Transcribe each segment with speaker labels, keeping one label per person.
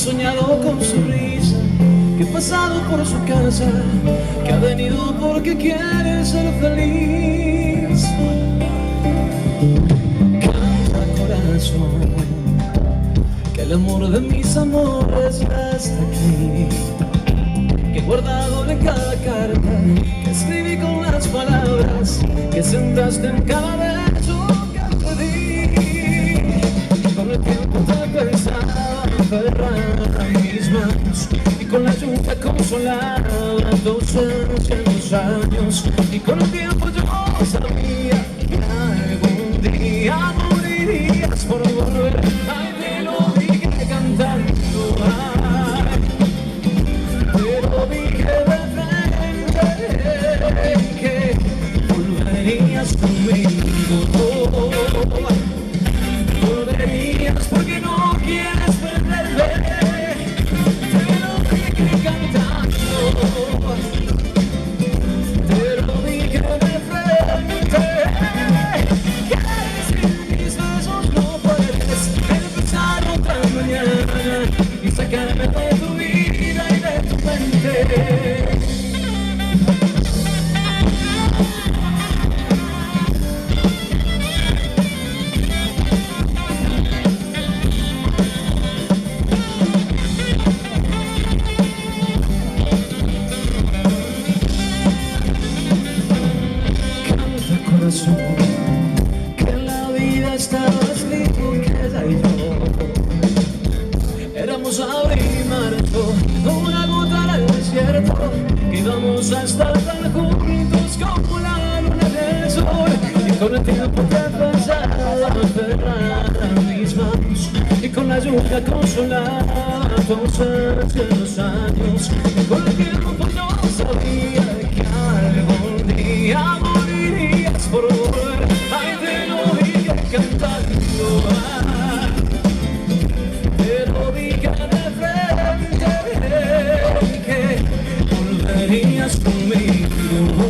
Speaker 1: soñado con su risa, que he pasado por su casa, que ha venido porque quiere ser feliz. Canta corazón, que el amor de mis amores ya está aquí, que he guardado en cada carta, que escribí con las palabras que sembraste en cada beso que te di. Con el tiempo te pensaba aferrar a mis manos, y con la lluvia consolaba tu ausencia en los años. Y con el tiempo yo sabía que algún día morirías por volver. Ay, te lo dije cantando, ay, te lo dije de frente, que volverías conmigo. Volverías porque no quieres perderme. Te lo dije cantando, te lo dije de frente, que sin mis besos no puedes empezar otra mañana y sacarme de tu vida y de tu mente. Que en la vida estaba escrito que ella y yo éramos abril y marzo, una gota en el desierto, que íbamos a estar tan juntos como la luna en el sol. Y con el tiempo te pasaba aferrar a mis manos, y con la lluvia consolaba tu ausencia en los años. Y con el tiempo yo sabía que algún día morirías por volver. Ay, te lo dije cantando, ay, te lo dije de frente, que volverías conmigo.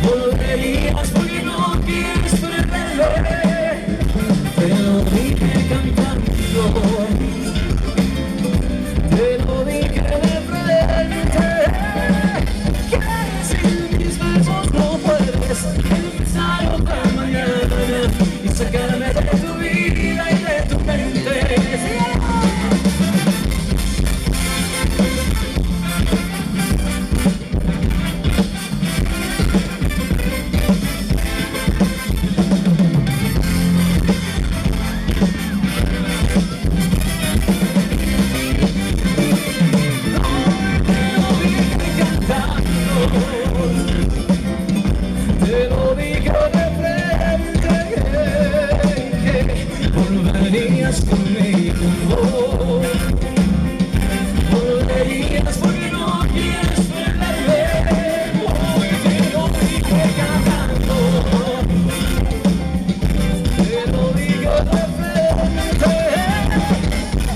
Speaker 1: Volverías porque no quieres perderme. Te lo dije cantando, te lo dije de frente, que sin mis besos no puedes empezar otra mañana y sacarme de tu vida y de tu mente. Te lo dije de frente, que volverías conmigo. Volverías porque no quieres perderme. Hoy te lo dije cantando, te lo dije de frente,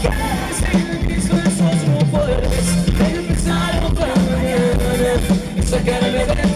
Speaker 1: que sin mis besos no puedes empezar otra mañana y sacarme de